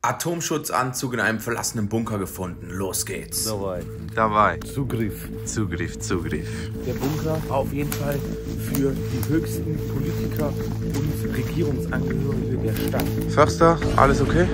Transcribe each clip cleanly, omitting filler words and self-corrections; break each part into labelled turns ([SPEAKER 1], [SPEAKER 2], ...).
[SPEAKER 1] Atomschutzanzug in einem verlassenen Bunker gefunden. Los geht's.
[SPEAKER 2] Dabei.
[SPEAKER 3] Zugriff. Der Bunker war auf jeden Fall für die höchsten Politiker und Regierungsangehörige der Stadt.
[SPEAKER 2] Förster, alles okay?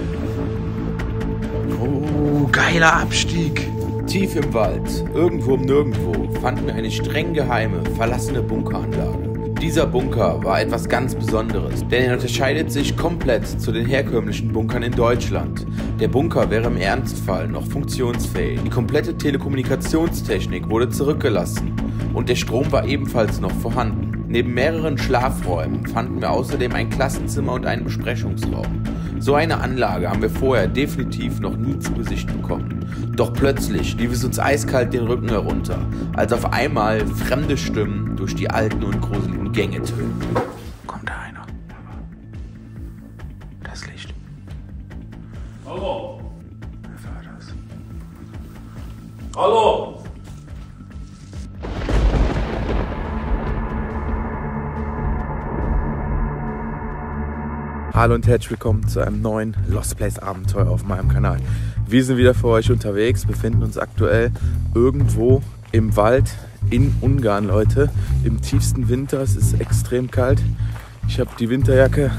[SPEAKER 2] Oh, geiler Abstieg.
[SPEAKER 1] Tief im Wald, irgendwo im Nirgendwo, fanden wir eine streng geheime, verlassene Bunkeranlage. Dieser Bunker war etwas ganz Besonderes, denn er unterscheidet sich komplett zu den herkömmlichen Bunkern in Deutschland. Der Bunker wäre im Ernstfall noch funktionsfähig. Die komplette Telekommunikationstechnik wurde zurückgelassen und der Strom war ebenfalls noch vorhanden. Neben mehreren Schlafräumen fanden wir außerdem ein Klassenzimmer und einen Besprechungsraum. So eine Anlage haben wir vorher definitiv noch nie zu Gesicht bekommen. Doch plötzlich lief es uns eiskalt den Rücken herunter, als auf einmal fremde Stimmen durch die alten und gruseligen Gänge tönten.
[SPEAKER 2] Kommt da einer? Das Licht.
[SPEAKER 4] Hallo!
[SPEAKER 2] Wer war das?
[SPEAKER 4] Hallo!
[SPEAKER 3] Hallo und herzlich willkommen zu einem neuen Lost Place Abenteuer auf meinem Kanal. Wir sind wieder für euch unterwegs, befinden uns aktuell irgendwo im Wald in Ungarn, Leute. Im tiefsten Winter, es ist extrem kalt. Ich habe die Winterjacke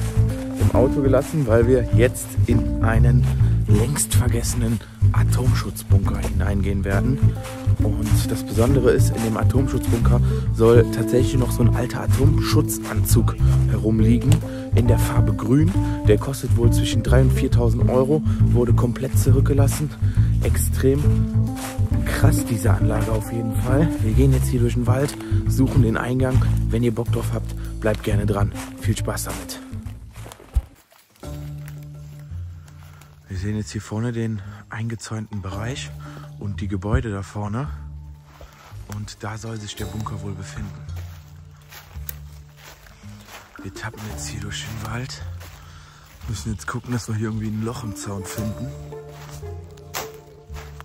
[SPEAKER 3] im Auto gelassen, weil wir jetzt in einen längst vergessenen Atomschutzbunker hineingehen werden. Und das Besondere ist, in dem Atomschutzbunker soll tatsächlich noch so ein alter Atomschutzanzug herumliegen in der Farbe grün. Der kostet wohl zwischen 3.000 und 4.000 Euro, wurde komplett zurückgelassen. Extrem krass diese Anlage auf jeden Fall. Wir gehen jetzt hier durch den Wald, suchen den Eingang. Wenn ihr Bock drauf habt, bleibt gerne dran. Viel Spaß damit. Wir sehen jetzt hier vorne den eingezäunten Bereich und die Gebäude da vorne. Und da soll sich der Bunker wohl befinden. Wir tappen jetzt hier durch den Wald. Müssen jetzt gucken, dass wir hier irgendwie ein Loch im Zaun finden.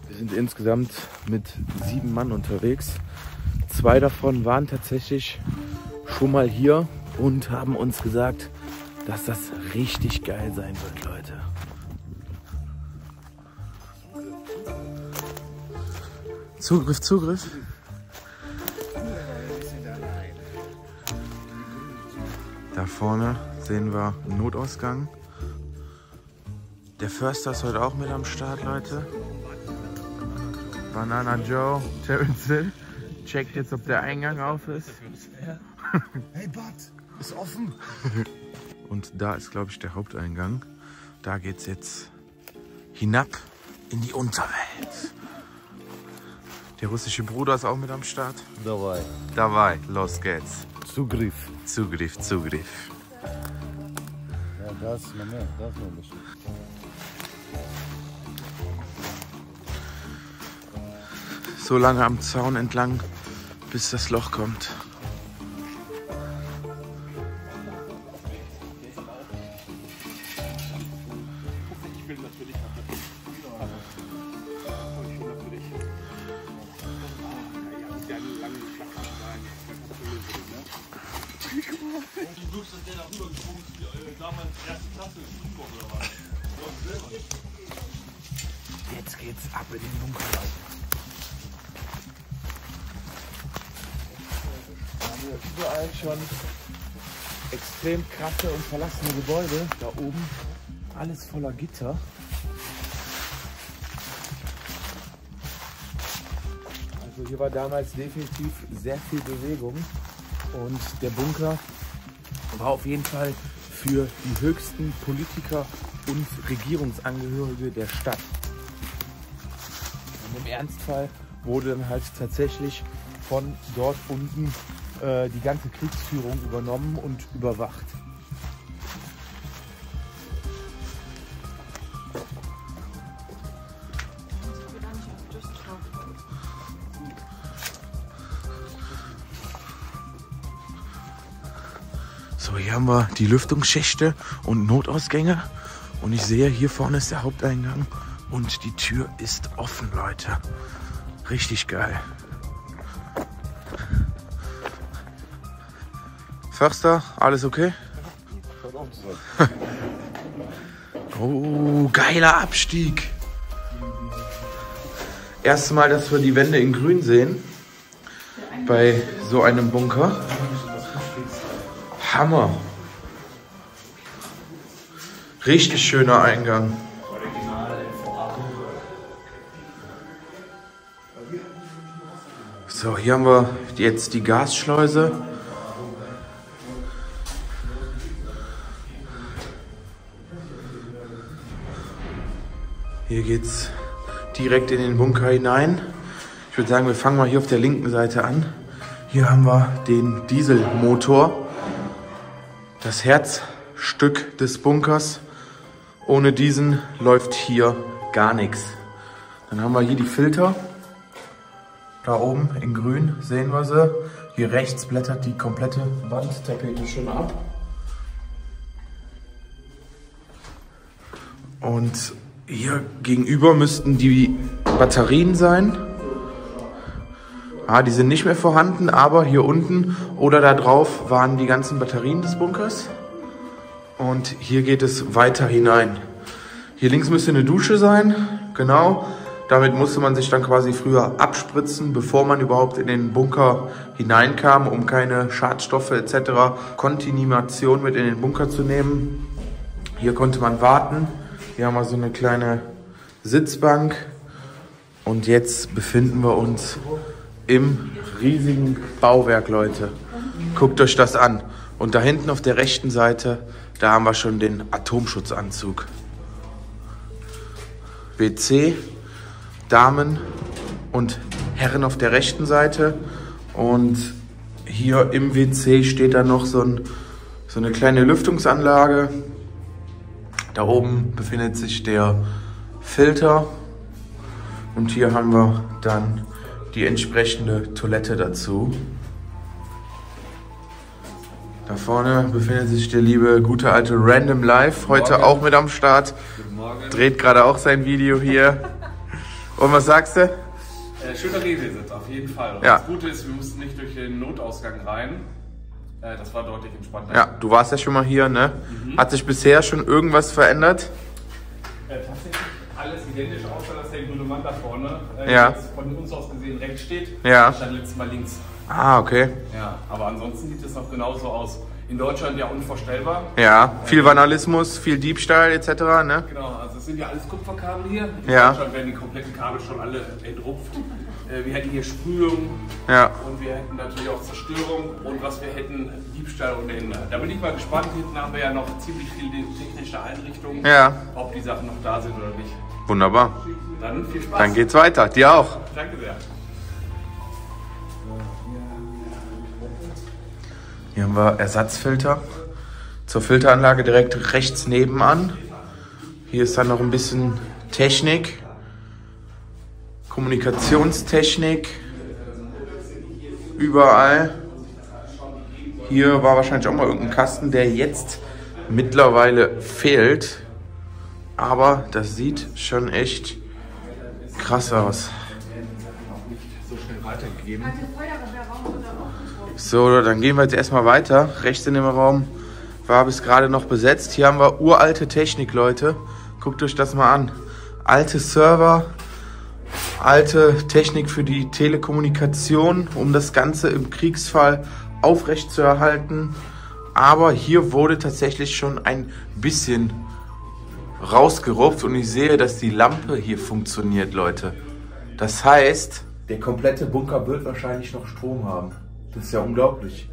[SPEAKER 3] Wir sind insgesamt mit 7 Mann unterwegs. 2 davon waren tatsächlich schon mal hier und haben uns gesagt, dass das richtig geil sein wird, Leute. Zugriff. Da vorne sehen wir einen Notausgang. Der Förster ist heute auch mit am Start, Leute. Banana Joe, Terence Hill. Checkt jetzt, ob der Eingang auf ist.
[SPEAKER 5] Hey Bud, ist offen.
[SPEAKER 3] Und da ist, glaube ich, der Haupteingang. Da geht's jetzt hinab in die Unterwelt. Der russische Bruder ist auch mit am Start.
[SPEAKER 2] Dabei, los geht's.
[SPEAKER 5] Zugriff.
[SPEAKER 2] Zugriff.
[SPEAKER 5] Ja, das noch ein bisschen.
[SPEAKER 3] So lange am Zaun entlang, bis das Loch kommt. Jetzt geht's ab in den Bunker. Da haben wir überall schon extrem krasse und verlassene Gebäude. Da oben alles voller Gitter. Also hier war damals definitiv sehr viel Bewegung. Und der Bunker war auf jeden Fall für die höchsten Politiker und Regierungsangehörige der Stadt. Und im Ernstfall wurde dann halt tatsächlich von dort unten die ganze Kriegsführung übernommen und überwacht. So, hier haben wir die Lüftungsschächte und Notausgänge. Und ich sehe, hier vorne ist der Haupteingang. Und die Tür ist offen, Leute. Richtig geil. Förster, alles okay? Oh, geiler Abstieg. Erstes Mal, dass wir die Wände in grün sehen. Bei so einem Bunker. Hammer. Richtig schöner Eingang. So, hier haben wir jetzt die Gasschleuse. Hier geht's direkt in den Bunker hinein. Ich würde sagen, wir fangen mal hier auf der linken Seite an. Hier haben wir den Dieselmotor. Das Herzstück des Bunkers. Ohne diesen läuft hier gar nichts. Dann haben wir hier die Filter. Da oben in grün sehen wir sie. Hier rechts blättert die komplette Wandtapete schon ab. Und hier gegenüber müssten die Batterien sein. Die sind nicht mehr vorhanden, aber hier unten oder da drauf waren die ganzen Batterien des Bunkers. Und hier geht es weiter hinein. Hier links müsste eine Dusche sein, genau. Damit musste man sich dann quasi früher abspritzen, bevor man überhaupt in den Bunker hineinkam, um keine Schadstoffe etc. Kontamination mit in den Bunker zu nehmen. Hier konnte man warten. Hier haben wir so eine kleine Sitzbank. Und jetzt befinden wir uns im riesigen Bauwerk, Leute. Guckt euch das an. Und da hinten auf der rechten Seite, da haben wir schon den Atomschutzanzug. WC, Damen und Herren auf der rechten Seite. Und hier im WC steht dann noch so eine kleine Lüftungsanlage. Da oben befindet sich der Filter. Und hier haben wir dann die entsprechende Toilette dazu. Da vorne befindet sich der liebe, gute alte Random Life, heute auch mit am Start.
[SPEAKER 4] Guten Morgen.
[SPEAKER 3] Dreht gerade auch sein Video hier. Und was sagst du?
[SPEAKER 4] Schöner Rehsitz, auf jeden Fall. Und
[SPEAKER 3] Ja.
[SPEAKER 4] das Gute ist, wir mussten nicht durch den Notausgang rein. Das war deutlich entspannter.
[SPEAKER 3] Ja, du warst ja schon mal hier, ne? Hat sich bisher schon irgendwas verändert?
[SPEAKER 4] Tatsächlich alles identisch, außer dass der grüne Mann da vorne
[SPEAKER 3] Ja.
[SPEAKER 4] jetzt von uns aus gesehen rechts steht.
[SPEAKER 3] Ja.
[SPEAKER 4] Stand letztes Mal links.
[SPEAKER 3] Ah, okay.
[SPEAKER 4] Ja, aber ansonsten sieht es noch genauso aus. In Deutschland ja unvorstellbar.
[SPEAKER 3] Ja, viel Vandalismus, viel Diebstahl etc., ne?
[SPEAKER 4] Genau, also es sind ja alles Kupferkabel hier. In
[SPEAKER 3] Ja.
[SPEAKER 4] Deutschland werden die kompletten Kabel schon alle entrupft. Wir hätten hier Sprühung.
[SPEAKER 3] Ja.
[SPEAKER 4] Und wir hätten natürlich auch Zerstörung und was wir hätten, Diebstahl ohne Ende. Da bin ich mal gespannt. Hinten haben wir ja noch ziemlich viele technische Einrichtungen,
[SPEAKER 3] Ja.
[SPEAKER 4] ob die Sachen noch da sind oder nicht.
[SPEAKER 3] Wunderbar.
[SPEAKER 4] Dann viel Spaß.
[SPEAKER 3] Dann geht's weiter. Dir auch.
[SPEAKER 4] Danke sehr.
[SPEAKER 3] Hier haben wir Ersatzfilter. Zur Filteranlage direkt rechts nebenan. Hier ist dann noch ein bisschen Technik. Kommunikationstechnik. Überall. Hier war wahrscheinlich auch mal irgendein Kasten, der jetzt mittlerweile fehlt. Aber das sieht schon echt krass aus.
[SPEAKER 4] So schnell weitergegeben.
[SPEAKER 3] So, dann gehen wir jetzt erstmal weiter. Rechts in dem Raum war bis gerade noch besetzt. Hier haben wir uralte Technik, Leute. Guckt euch das mal an. Alte Server, alte Technik für die Telekommunikation, um das Ganze im Kriegsfall aufrechtzuerhalten. Aber hier wurde tatsächlich schon ein bisschen rausgerupft und ich sehe, dass die Lampe hier funktioniert, Leute. Das heißt, der komplette Bunker wird wahrscheinlich noch Strom haben. Das ist ja unglaublich.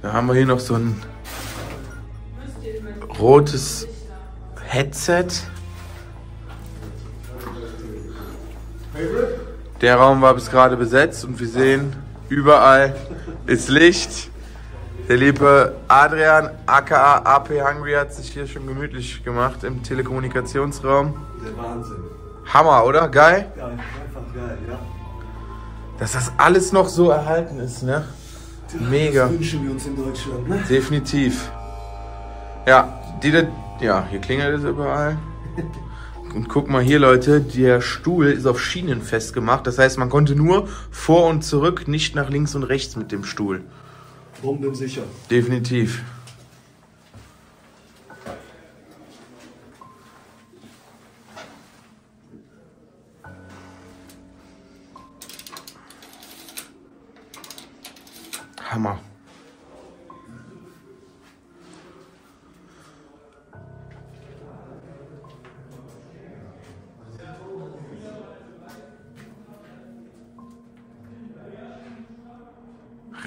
[SPEAKER 3] Da haben wir hier noch so ein rotes Headset. Der Raum war bis gerade besetzt und wir sehen, überall ist Licht. Der liebe Adrian, aka AP Hungry, hat sich hier schon gemütlich gemacht im Telekommunikationsraum.
[SPEAKER 5] Der Wahnsinn.
[SPEAKER 3] Hammer, oder? Geil?
[SPEAKER 5] Geil, einfach geil, ja.
[SPEAKER 3] Dass das alles noch so erhalten ist, ne? Mega.
[SPEAKER 5] Das wünschen wir uns in Deutschland, ne?
[SPEAKER 3] Definitiv. Ja, hier klingelt es überall. Und guck mal hier, Leute, der Stuhl ist auf Schienen festgemacht. Das heißt, man konnte nur vor und zurück, nicht nach links und rechts mit dem Stuhl.
[SPEAKER 5] Bombensicher.
[SPEAKER 3] Definitiv. Hammer.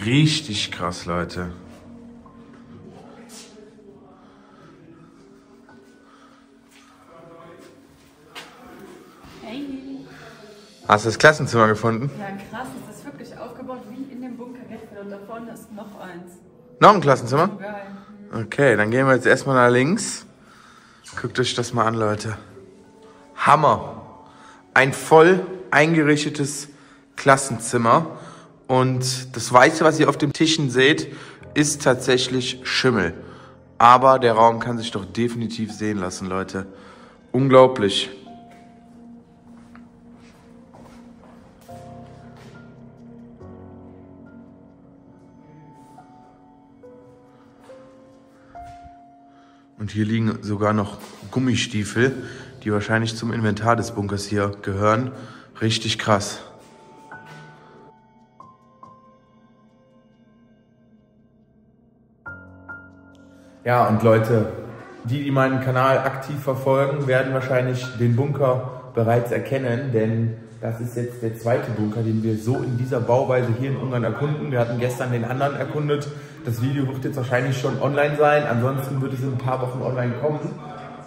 [SPEAKER 3] Richtig krass, Leute.
[SPEAKER 6] Hey.
[SPEAKER 3] Hast du das Klassenzimmer gefunden?
[SPEAKER 6] Ja, krass. Es ist wirklich aufgebaut wie in dem Bunker Redfield. Und da vorne ist noch eins.
[SPEAKER 3] Noch ein Klassenzimmer?
[SPEAKER 6] So geil.
[SPEAKER 3] Okay, dann gehen wir jetzt erstmal nach links. Guckt euch das mal an, Leute. Hammer. Ein voll eingerichtetes Klassenzimmer. Und das Weiße, was ihr auf den Tischen seht, ist tatsächlich Schimmel. Aber der Raum kann sich doch definitiv sehen lassen, Leute. Unglaublich. Und hier liegen sogar noch Gummistiefel, die wahrscheinlich zum Inventar des Bunkers hier gehören. Richtig krass. Ja, und Leute, die meinen Kanal aktiv verfolgen, werden wahrscheinlich den Bunker bereits erkennen, denn das ist jetzt der zweite Bunker, den wir so in dieser Bauweise hier in Ungarn erkunden. Wir hatten gestern den anderen erkundet. Das Video wird jetzt wahrscheinlich schon online sein, ansonsten wird es in ein paar Wochen online kommen.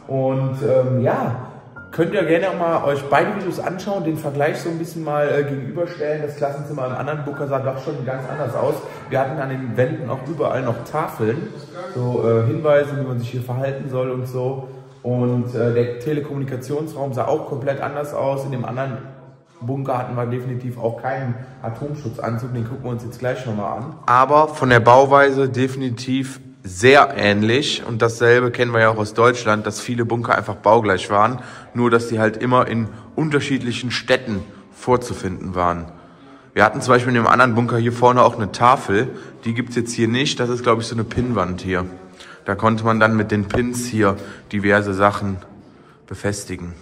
[SPEAKER 3] Und ja, könnt ihr gerne auch mal euch beide Videos anschauen, den Vergleich so ein bisschen mal gegenüberstellen. Das Klassenzimmer im anderen Bunker sah doch schon ganz anders aus. Wir hatten an den Wänden auch überall noch Tafeln, so Hinweise, wie man sich hier verhalten soll und so. Und der Telekommunikationsraum sah auch komplett anders aus. In dem anderen Bunker hatten wir definitiv auch keinen Atomschutzanzug, den gucken wir uns jetzt gleich nochmal an. Aber von der Bauweise definitiv sehr ähnlich, und dasselbe kennen wir ja auch aus Deutschland, dass viele Bunker einfach baugleich waren, nur dass die halt immer in unterschiedlichen Städten vorzufinden waren. Wir hatten zum Beispiel in dem anderen Bunker hier vorne auch eine Tafel, die gibt es jetzt hier nicht, das ist glaube ich so eine Pinnwand hier. Da konnte man dann mit den Pins hier diverse Sachen befestigen.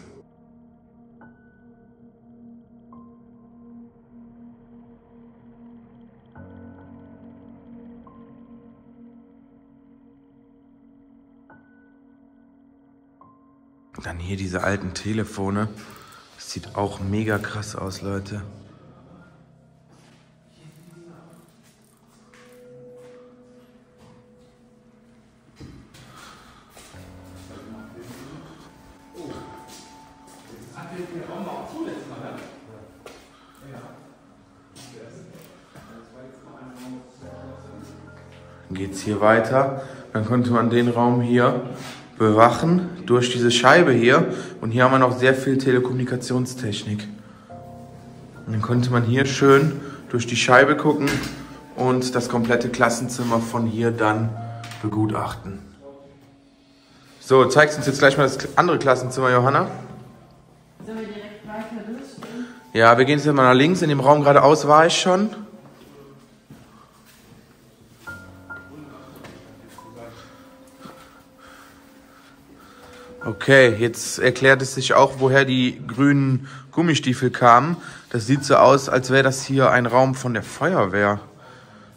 [SPEAKER 3] Dann hier diese alten Telefone. Das sieht auch mega krass aus, Leute. Dann geht's hier weiter. Dann konnte man den Raum hier bewachen durch diese Scheibe hier, und hier haben wir noch sehr viel Telekommunikationstechnik. Und dann konnte man hier schön durch die Scheibe gucken und das komplette Klassenzimmer von hier dann begutachten. So, zeigst uns jetzt gleich mal das andere Klassenzimmer, Johanna?
[SPEAKER 6] Sollen wir direkt weiter durchgehen?
[SPEAKER 3] Ja, wir gehen jetzt mal nach links. In dem Raum geradeaus war ich schon. Okay, jetzt erklärt es sich auch, woher die grünen Gummistiefel kamen. Das sieht so aus, als wäre das hier ein Raum von der Feuerwehr.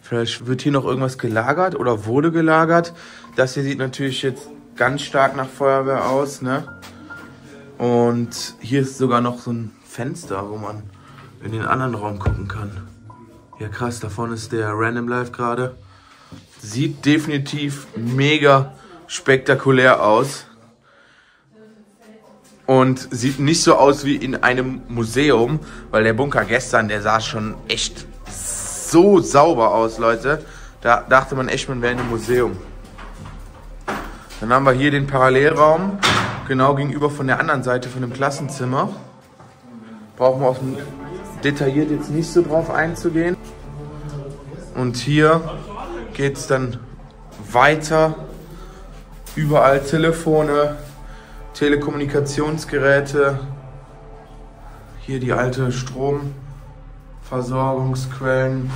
[SPEAKER 3] Vielleicht wird hier noch irgendwas gelagert oder wurde gelagert. Das hier sieht natürlich jetzt ganz stark nach Feuerwehr aus, ne? Und hier ist sogar noch so ein Fenster, wo man in den anderen Raum gucken kann. Ja krass, da vorne ist der Random Life gerade. Sieht definitiv mega spektakulär aus. Und sieht nicht so aus wie in einem Museum, weil der Bunker gestern, der sah schon echt so sauber aus, Leute. Da dachte man echt, man wäre in einem Museum. Dann haben wir hier den Parallelraum, genau gegenüber von der anderen Seite von dem Klassenzimmer. Brauchen wir auch detailliert jetzt nicht so drauf einzugehen. Und hier geht es dann weiter. Überall Telefone, Telekommunikationsgeräte, hier die alte Stromversorgungsquellen.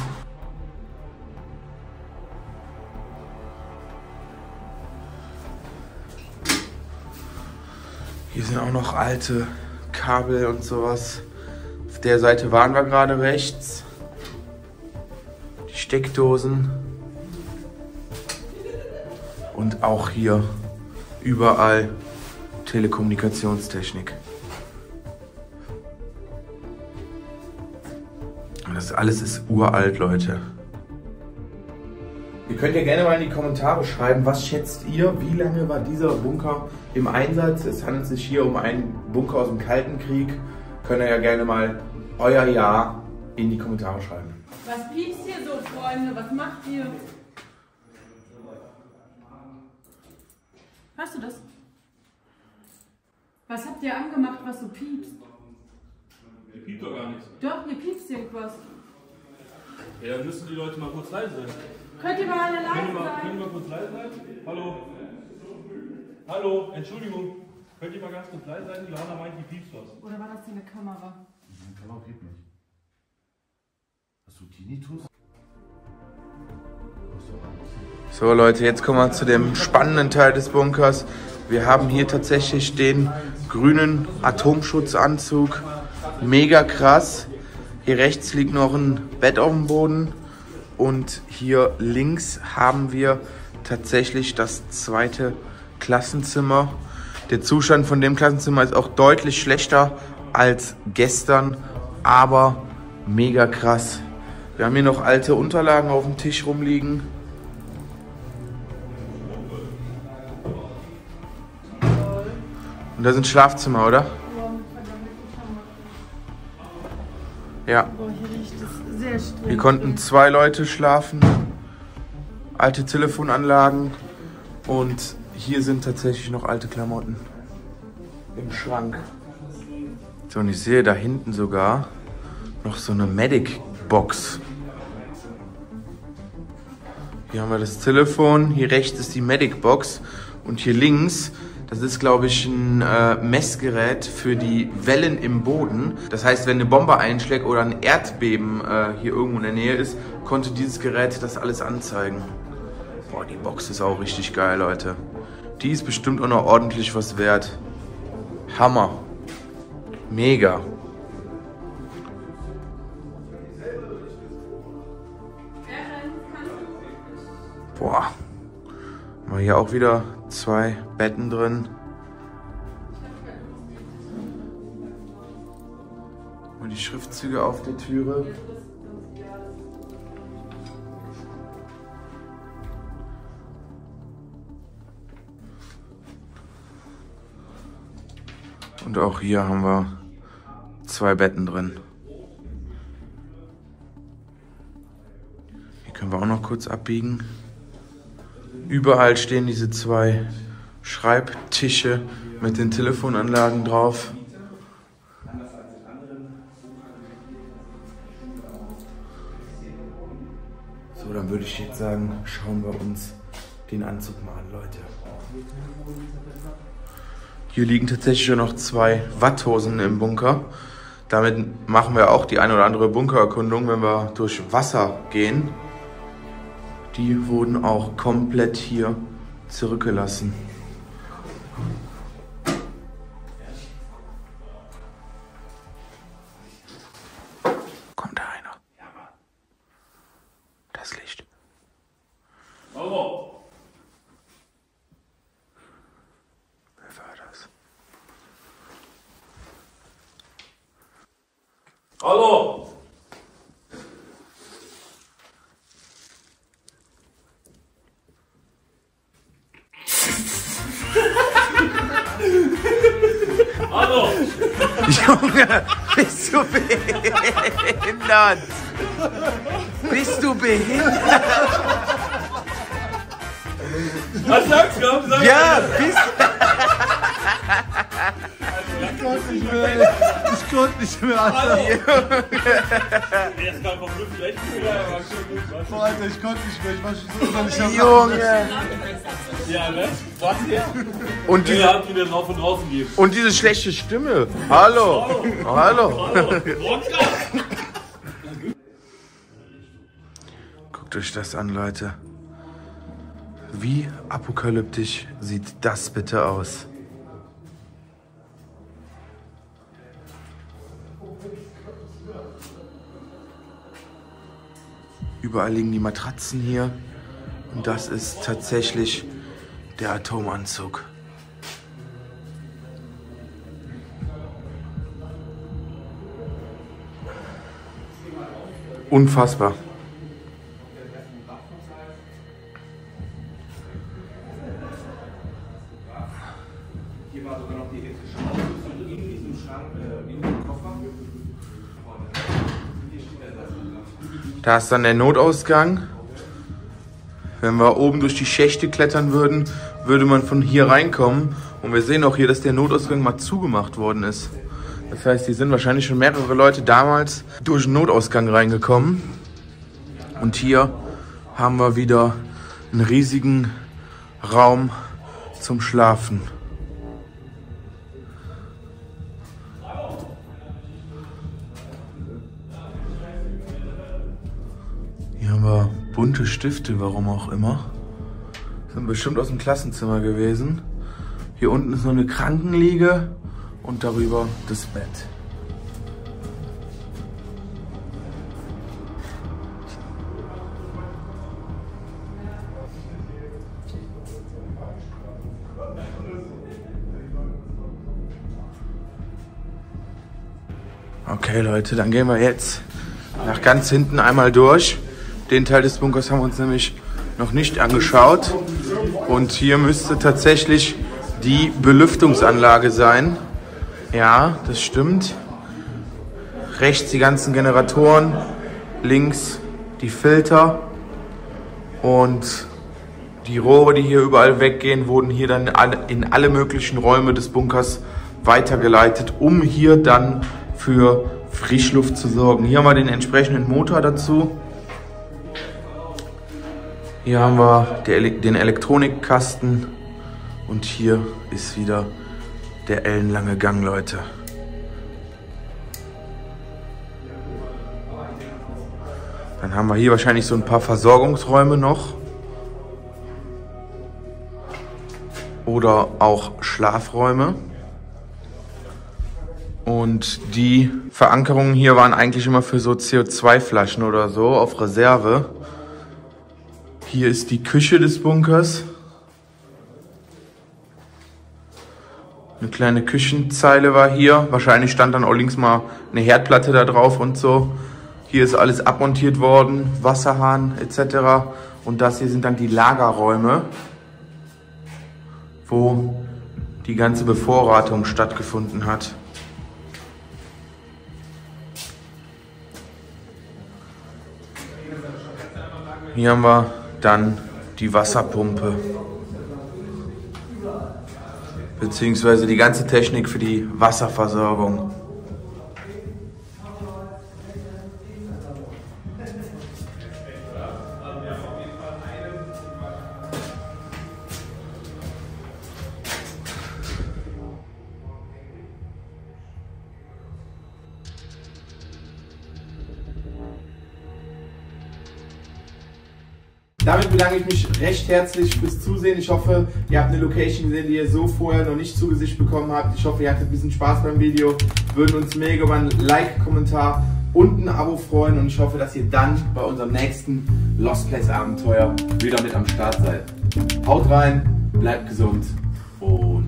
[SPEAKER 3] Hier sind auch noch alte Kabel und sowas. Auf der Seite waren wir gerade rechts. Die Steckdosen. Und auch hier überall Telekommunikationstechnik. Und das alles ist uralt, Leute. Ihr könnt ja gerne mal in die Kommentare schreiben, was schätzt ihr, wie lange war dieser Bunker im Einsatz? Es handelt sich hier um einen Bunker aus dem Kalten Krieg. Könnt ihr ja gerne mal euer Jahr in die Kommentare schreiben.
[SPEAKER 6] Was piepst hier so, Freunde? Was macht ihr? Hörst du das? Was habt ihr angemacht, was so piepst?
[SPEAKER 4] Hier piept doch gar nichts.
[SPEAKER 6] Doch, hier piepst irgendwas.
[SPEAKER 4] Ja, dann müssen die Leute mal kurz leise sein.
[SPEAKER 6] Könnt ihr mal alle leise
[SPEAKER 4] Können wir
[SPEAKER 6] sein?
[SPEAKER 4] mal kurz leise sein? Hallo? Hallo, Entschuldigung. Könnt ihr mal ganz kurz leise sein? Johanna meint, die piepst was.
[SPEAKER 6] Oder war das hier eine Kamera?
[SPEAKER 5] Die Kamera geht nicht. Hast du Tinnitus?
[SPEAKER 3] So Leute, jetzt kommen wir zu dem spannenden Teil des Bunkers. Wir haben hier tatsächlich den grünen Atomschutzanzug. Mega krass. Hier rechts liegt noch ein Bett auf dem Boden. Und hier links haben wir tatsächlich das zweite Klassenzimmer. Der Zustand von dem Klassenzimmer ist auch deutlich schlechter als gestern, aber mega krass. Wir haben hier noch alte Unterlagen auf dem Tisch rumliegen. Und da sind Schlafzimmer, oder? Ja.
[SPEAKER 6] Boah, hier riecht es sehr streng.
[SPEAKER 3] Hier konnten 2 Leute schlafen. Alte Telefonanlagen. Und hier sind tatsächlich noch alte Klamotten im Schrank. So, und ich sehe da hinten sogar noch so eine Medic-Box. Hier haben wir das Telefon. Hier rechts ist die Medic-Box. Und hier links, das ist, glaube ich, ein Messgerät für die Wellen im Boden. Das heißt, wenn eine Bombe einschlägt oder ein Erdbeben hier irgendwo in der Nähe ist, konnte dieses Gerät das alles anzeigen. Boah, die Box ist auch richtig geil, Leute. Die ist bestimmt auch noch ordentlich was wert. Hammer. Mega. Boah. Haben wir hier auch wieder 2 Betten drin. Und die Schriftzüge auf der Türe. Und auch hier haben wir 2 Betten drin. Hier können wir auch noch kurz abbiegen. Überall stehen diese 2 Schreibtische mit den Telefonanlagen drauf. So, dann würde ich jetzt sagen, schauen wir uns den Anzug mal an, Leute. Hier liegen tatsächlich schon noch 2 Watthosen im Bunker. Damit machen wir auch die eine oder andere Bunkererkundung, wenn wir durch Wasser gehen. Die wurden auch komplett hier zurückgelassen. Kommt da einer? Ja, Mann. Das Licht.
[SPEAKER 4] Hallo.
[SPEAKER 3] Wer war das?
[SPEAKER 4] Hallo. Hallo.
[SPEAKER 3] Junge, bist du behindert? Bist du behindert?
[SPEAKER 4] Was sagst du? Sag
[SPEAKER 3] Ja, bist
[SPEAKER 5] Ich konnte nicht mehr, Alter.
[SPEAKER 4] Erst mal vom Lüften echt gut. Ja, war schon gut.
[SPEAKER 5] Boah, Alter, ich konnte nicht mehr. Ich war schon so innerlich am
[SPEAKER 3] Junge.
[SPEAKER 4] Ja, ne? Was hier?
[SPEAKER 3] Und
[SPEAKER 4] Die
[SPEAKER 3] diese,
[SPEAKER 4] Hand wieder drauf und draußen geben.
[SPEAKER 3] und diese schlechte Stimme. Hallo. Hallo. Guckt euch das an, Leute. Wie apokalyptisch sieht das bitte aus? Überall liegen die Matratzen hier. Und das ist tatsächlich der Atomanzug. Unfassbar.
[SPEAKER 4] Hier war sogar noch die elektrische Ausrüstung in diesem Schrank, in dem Koffer.
[SPEAKER 3] Da ist dann der Notausgang. Wenn wir oben durch die Schächte klettern würden, würde man von hier reinkommen. Und wir sehen auch hier, dass der Notausgang mal zugemacht worden ist. Das heißt, hier sind wahrscheinlich schon mehrere Leute damals durch den Notausgang reingekommen. Und hier haben wir wieder einen riesigen Raum zum Schlafen. Hier haben wir bunte Stifte, warum auch immer. Sind bestimmt aus dem Klassenzimmer gewesen. Hier unten ist noch eine Krankenliege und darüber das Bett. Okay Leute, dann gehen wir jetzt nach ganz hinten einmal durch. Den Teil des Bunkers haben wir uns nämlich noch nicht angeschaut. Und hier müsste tatsächlich die Belüftungsanlage sein. Ja, das stimmt. Rechts die ganzen Generatoren, links die Filter. Und die Rohre, die hier überall weggehen, wurden hier dann in alle möglichen Räume des Bunkers weitergeleitet, um hier dann für Frischluft zu sorgen. Hier haben wir den entsprechenden Motor dazu. Hier haben wir den Elektronikkasten und hier ist wieder der ellenlange Gang, Leute. Dann haben wir hier wahrscheinlich so ein paar Versorgungsräume noch. Oder auch Schlafräume. Und die Verankerungen hier waren eigentlich immer für so CO2-Flaschen oder so auf Reserve. Hier ist die Küche des Bunkers. Eine kleine Küchenzeile war hier. Wahrscheinlich stand dann auch links mal eine Herdplatte da drauf und so. Hier ist alles abmontiert worden, Wasserhahn etc. Und das hier sind dann die Lagerräume, wo die ganze Bevorratung stattgefunden hat. Hier haben wir dann die Wasserpumpe, beziehungsweise die ganze Technik für die Wasserversorgung.
[SPEAKER 7] Damit bedanke ich mich recht herzlich fürs Zusehen. Ich hoffe, ihr habt eine Location gesehen, die ihr so vorher noch nicht zu Gesicht bekommen habt. Ich hoffe, ihr hattet ein bisschen Spaß beim Video. Würden uns mega über ein Like, Kommentar und ein Abo freuen. Und ich hoffe, dass ihr dann bei unserem nächsten Lost Place Abenteuer wieder mit am Start seid. Haut rein, bleibt gesund und